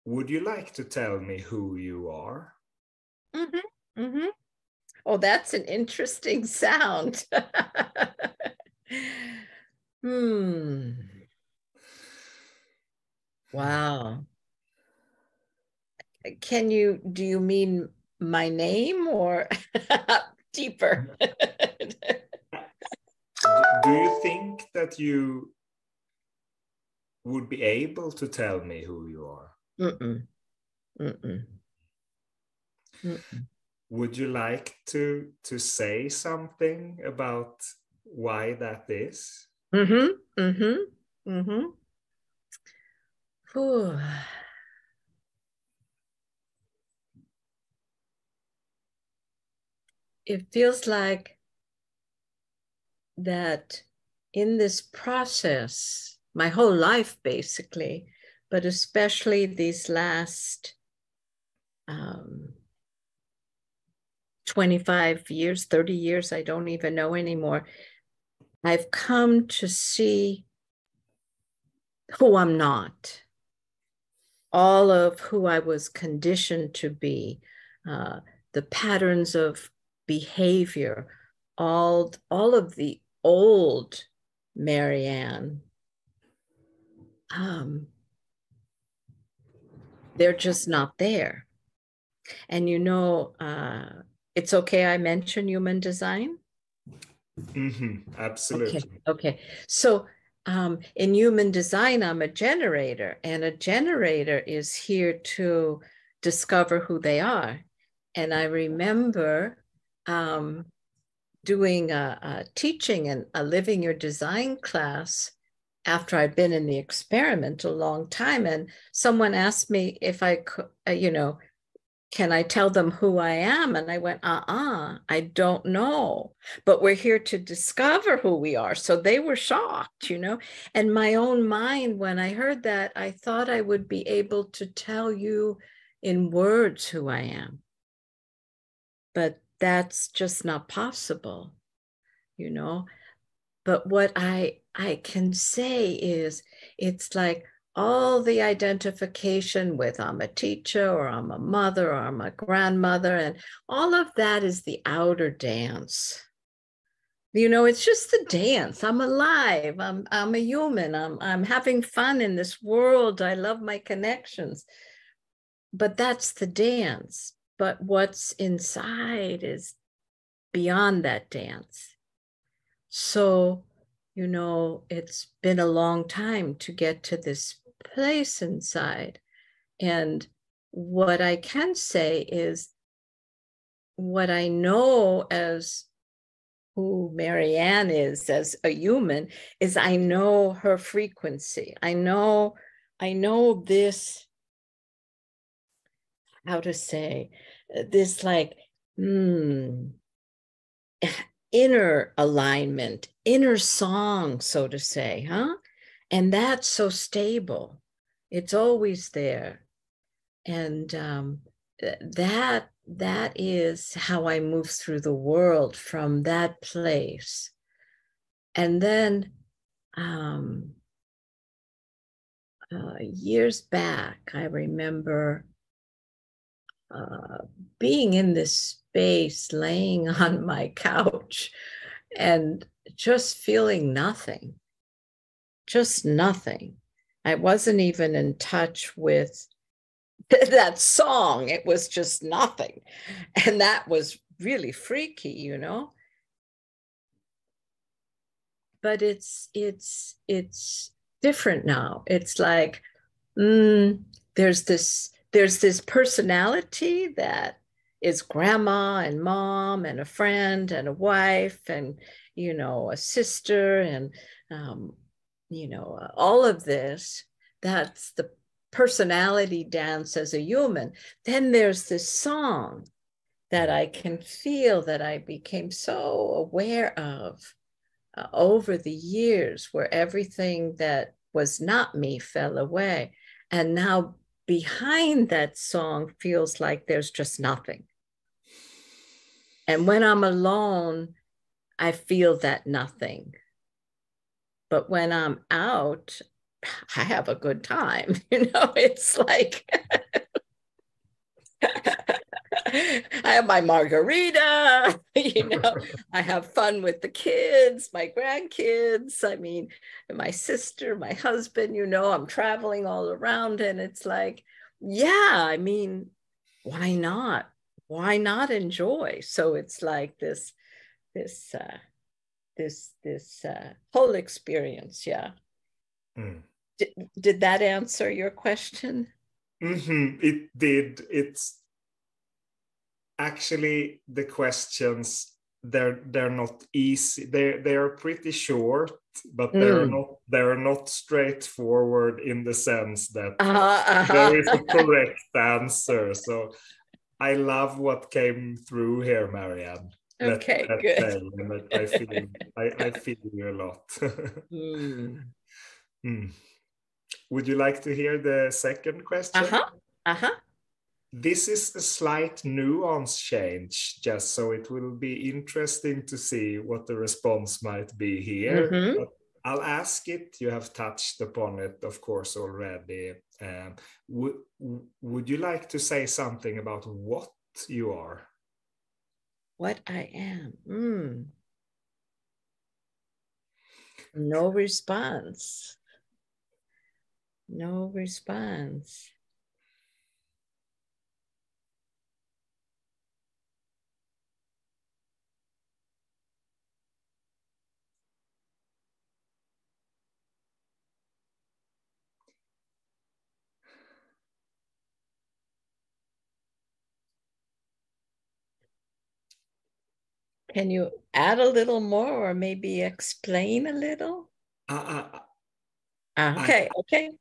would you like to tell me who you are? Mm-hmm. Mm-hmm. Oh, that's an interesting sound. Wow. Do you mean my name or deeper? Do you think that you would be able to tell me who you are? Mm-mm. Mm-mm. Mm-mm. Would you like to say something about why that is? Mm-hmm. Mm-hmm. Mm-hmm. Whew. It feels like that in this process, my whole life basically, but especially these last 25 years, 30 years, I don't even know anymore, I've come to see who I'm not, all of who I was conditioned to be, uh, the patterns of behavior, all of the old Marianne, they're just not there. And it's okay I mention human design? Absolutely. Okay. So in human design, I'm a generator, and a generator is here to discover who they are. And I remember doing a teaching and a living your design class after I'd been in the experiment a long time. And someone asked me if I could, can I tell them who I am? And I went, I don't know. But we're here to discover who we are. So they were shocked, And my own mind, when I heard that, I thought I would be able to tell you in words who I am. But that's just not possible, But what I can say is it's like all the identification with I'm a teacher or I'm a mother or I'm a grandmother, and all of that is the outer dance. It's just the dance. I'm alive. I'm a human. I'm having fun in this world. I love my connections. But that's the dance. But what's inside is beyond that dance. So, it's been a long time to get to this place inside. And what I can say is what I know as who Marianne is as a human is I know her frequency. I know this, how to say, this like, inner alignment, inner song, so to say, huh? And that's so stable. It's always there. And that is how I move through the world from that place. And then years back, I remember being in this space, laying on my couch and just feeling nothing, just nothing. I wasn't even in touch with that song. It was just nothing. And that was really freaky, But it's different now. It's like there's this personality that is grandma and mom and a friend and a wife and a sister and all of this. That's the personality dance as a human. Then there's this song that I can feel that I became so aware of over the years, where everything that was not me fell away. And now behind that song feels like there's just nothing. And when I'm alone, I feel that nothing. But when I'm out, I have a good time. You know, it's like I have my margarita, you know, I have fun with the kids, my grandkids. I mean, my sister, my husband, you know, I'm traveling all around, and it's like, yeah, I mean, why not? Why not enjoy? So it's like this, this whole experience. Yeah. Mm. Did that answer your question? It did. It's actually the questions, they're not easy. They are pretty short, but Mm. they're not straightforward in the sense that there Uh-huh. is a correct answer. So I love what came through here, Marianne. Okay, Let's good. say, and I feel you a lot. Mm. Mm. Would you like to hear the second question? Uh-huh. Uh-huh. This is a slight nuance change, just so it will be interesting to see what the response might be here. Mm-hmm. But I'll ask it. You have touched upon it, of course, already. Would you like to say something about what you are? What I am. No response. No response. Can you add a little more or maybe explain a little? I, I, Okay, okay.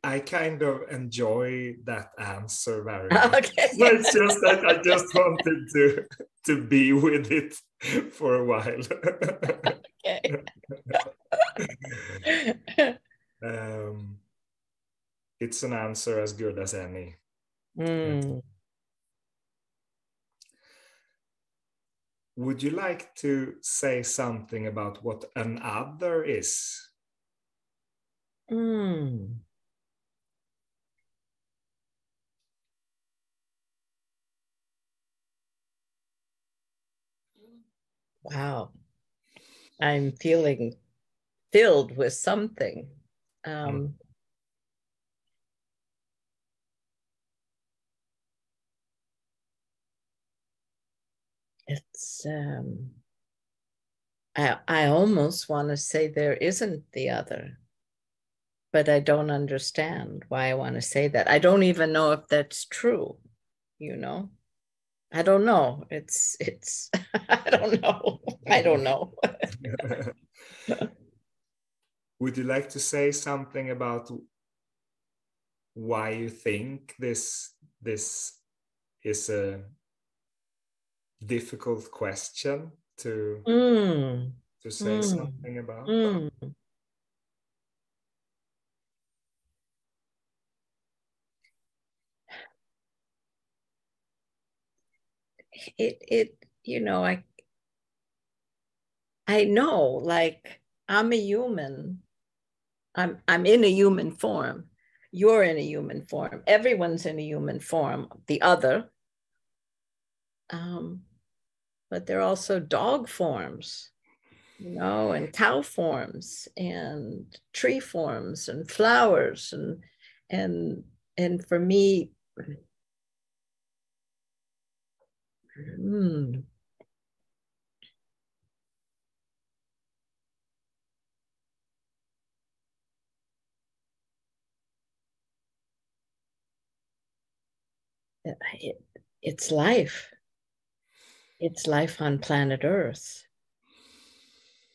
I kind of enjoy that answer very much. So Okay. it's just that I just wanted to be with it for a while. Okay. um, it's an answer as good as any. Mm. Would you like to say something about what an other is? Mm. Wow. I'm feeling filled with something. Mm. Um, it's I almost want to say there isn't the other, but I don't understand why I want to say that. I don't even know if that's true, you know. I don't know. It's I don't know. I don't know. Would you like to say something about why you think this is a difficult question Mm, to say mm, something about? mm. It you know, I know, like, I'm a human. I'm in a human form. You're in a human form. Everyone's in a human form. The other, um, but they're also dog forms, you know, and cow forms, and tree forms, and flowers, and and for me, mm, it, it's life. It's life on planet Earth,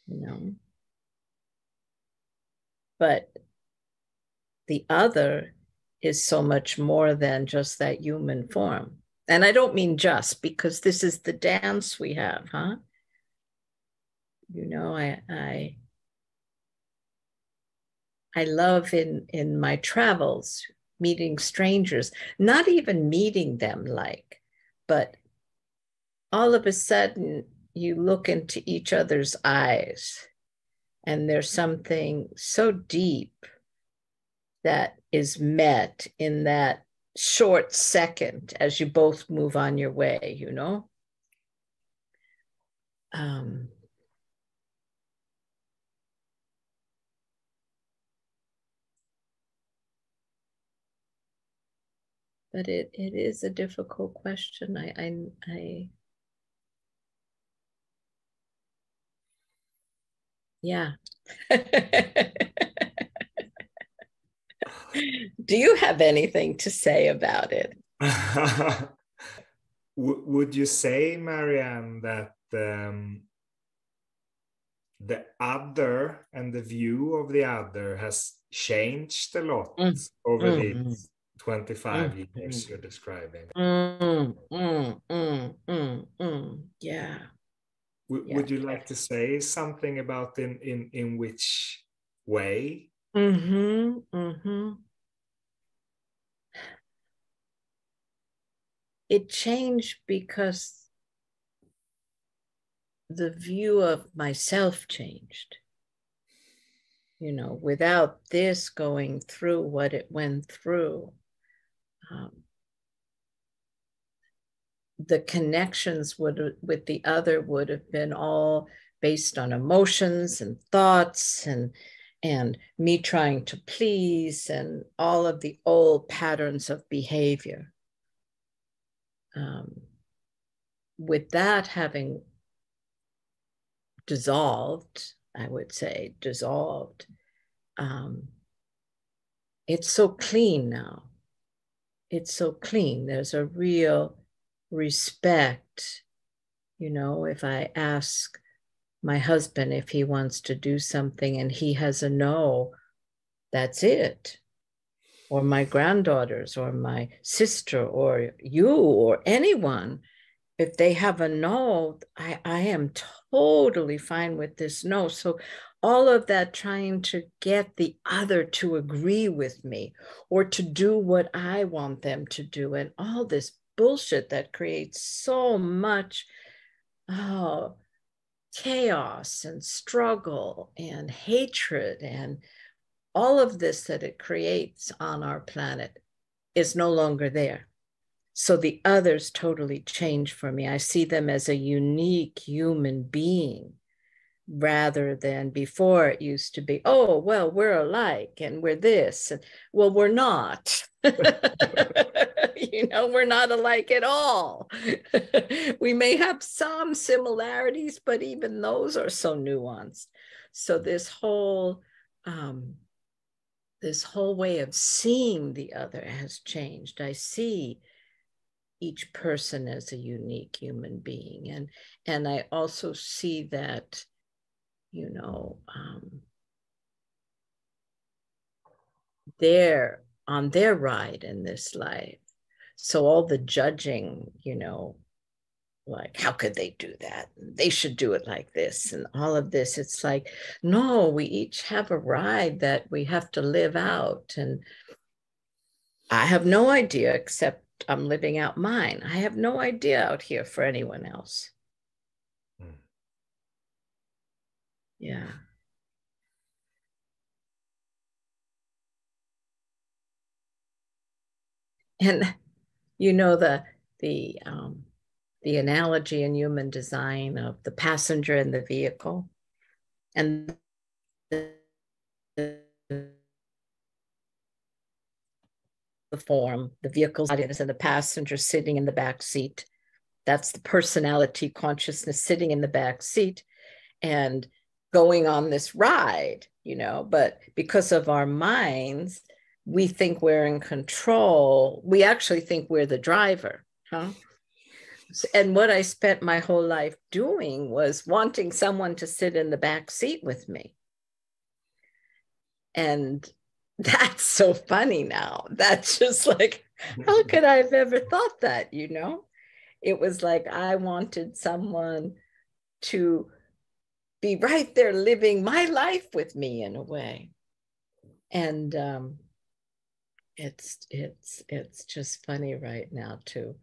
you know. But the other is so much more than just that human form. And I don't mean just, because this is the dance we have, huh? You know, I love in my travels meeting strangers, not even meeting them, like, but all of a sudden you look into each other's eyes and there's something so deep that is met in that short second as you both move on your way, you know? But it is a difficult question. Yeah. Do you have anything to say about it? Would you say, Marianne, that the other and the view of the other has changed a lot over these 25 years you're describing? Yeah. Would you like to say something about in which way? It changed because the view of myself changed. You know, without this going through what it went through, the connections with the other would have been all based on emotions and thoughts and me trying to please and all of the old patterns of behavior. With that having dissolved, I would say dissolved, it's so clean now. It's so clean. There's a real respect. You know, if I ask my husband if he wants to do something and he has a no, that's it. Or my granddaughters or my sister or you or anyone, if they have a no, I am totally fine with this no. So all of that trying to get the other to agree with me or to do what I want them to do, and all this bullshit that creates so much chaos and struggle and hatred and all of this that it creates on our planet is no longer there. So the others totally change for me. I see them as a unique human being rather than before it used to be, oh, well, we're alike and we're this. And, well, we're not. You know, we're not alike at all. We may have some similarities, but even those are so nuanced. So this whole way of seeing the other has changed. I see each person as a unique human being, and I also see that, you know, they're on their ride in this life. So all the judging, you know, like, how could they do that? They should do it like this and all of this. It's like, no, we each have a ride that we have to live out. And I have no idea, except I'm living out mine. I have no idea out here for anyone else. Yeah. And you know, the analogy in human design of the passenger in the vehicle and the form, the vehicle's audience and the passenger sitting in the back seat. That's the personality consciousness sitting in the back seat and going on this ride, you know, but because of our minds, we think we're in control. We actually think we're the driver, huh? And what I spent my whole life doing was wanting someone to sit in the back seat with me. And that's so funny now. That's just like, how could I have ever thought that, you know? It was like I wanted someone to be right there living my life with me in a way. And it's just funny right now to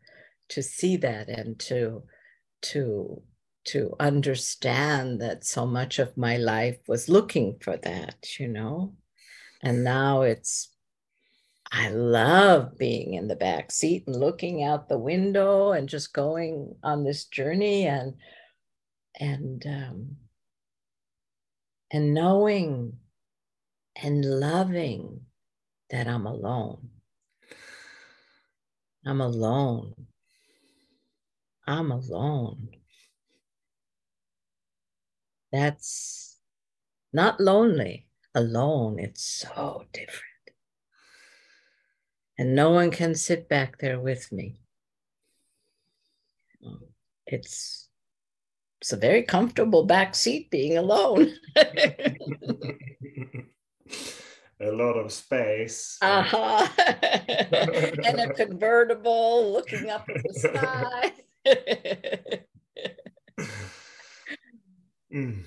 see that and to understand that so much of my life was looking for that, you know. And now it's I love being in the back seat and looking out the window and just going on this journey and knowing and loving that I'm alone. I'm alone. I'm alone. That's not lonely, alone. It's so different. And no one can sit back there with me. It's a very comfortable back seat being alone. A lot of space. Uh-huh. And a convertible looking up at the sky. Mm.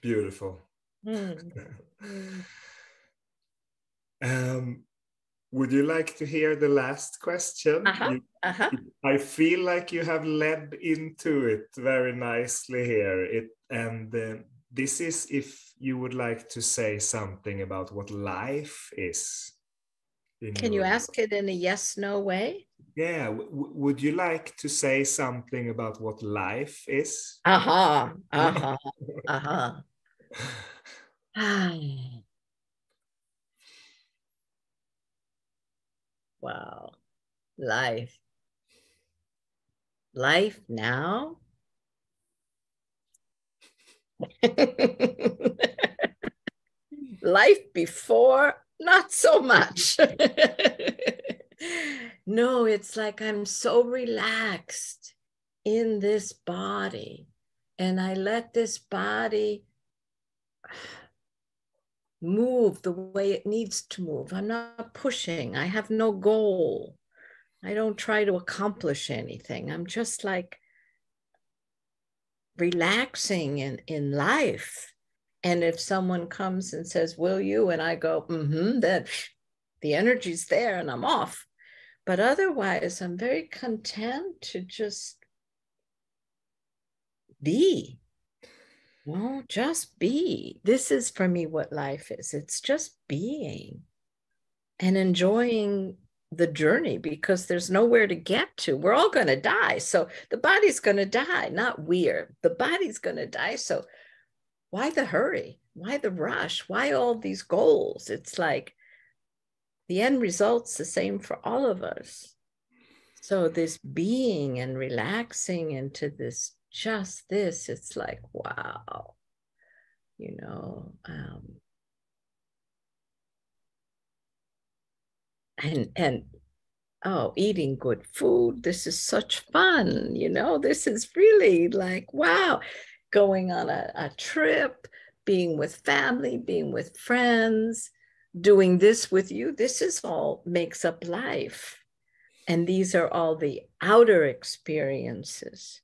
Beautiful. Would you like to hear the last question? I feel like you have led into it very nicely here. This is if you would like to say something about what life is. Can you ask it in a yes/no way? Yeah. Would you like to say something about what life is? Wow. Life. Life now? Life before? Not so much. No, it's like I'm so relaxed in this body, and I let this body move the way it needs to move. I'm not pushing. I have no goal. I don't try to accomplish anything. I'm just like relaxing in life. And if someone comes and says, will you? And I go, then the energy's there and I'm off. But otherwise, I'm very content to just be. No, just be. This is for me what life is. It's just being and enjoying the journey, because there's nowhere to get to. We're all going to die. So the body's going to die, not we're. The body's going to die. So why the hurry? Why the rush? Why all these goals? It's like the end result's the same for all of us. So this being and relaxing into this, just this, it's like, wow, you know, and oh, eating good food. This is such fun, you know, this is really like, wow, going on a trip, being with family, being with friends, doing this with you. This is all makes up life. And these are all the outer experiences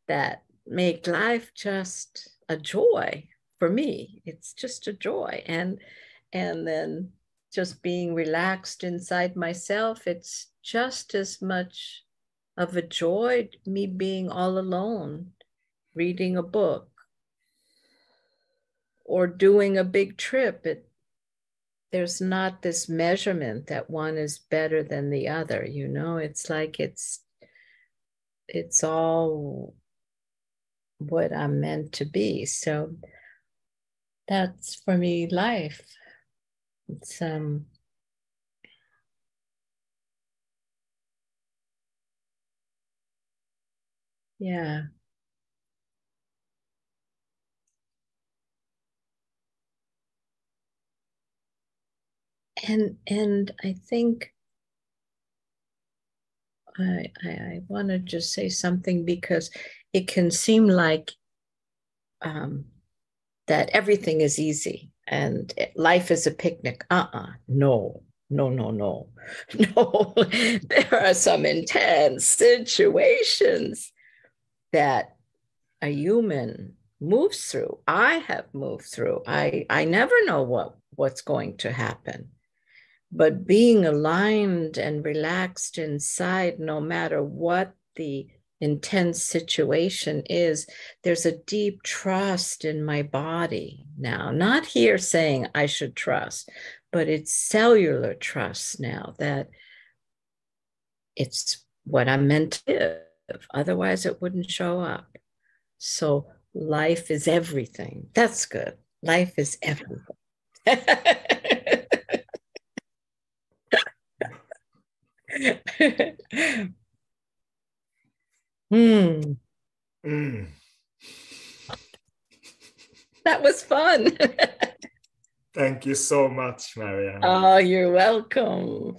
that make life just a joy for me. It's just a joy. And then just being relaxed inside myself, it's just as much of a joy, me being all alone, reading a book or doing a big trip. There's not this measurement that one is better than the other, you know. It's like it's all what I'm meant to be. So that's for me life. It's yeah. And I think I want to just say something, because it can seem like that everything is easy and life is a picnic. No, no, no, no, no. There are some intense situations that a human moves through. I have moved through. I never know what's going to happen. But being aligned and relaxed inside, no matter what the intense situation is there's a deep trust in my body now, not here saying I should trust, but it's cellular trust now that it's what I'm meant to give. Otherwise, it wouldn't show up. So life is everything. That's good. Life is everything. Mm. Mm. That was fun. Thank you so much, Marianne. Oh, you're welcome.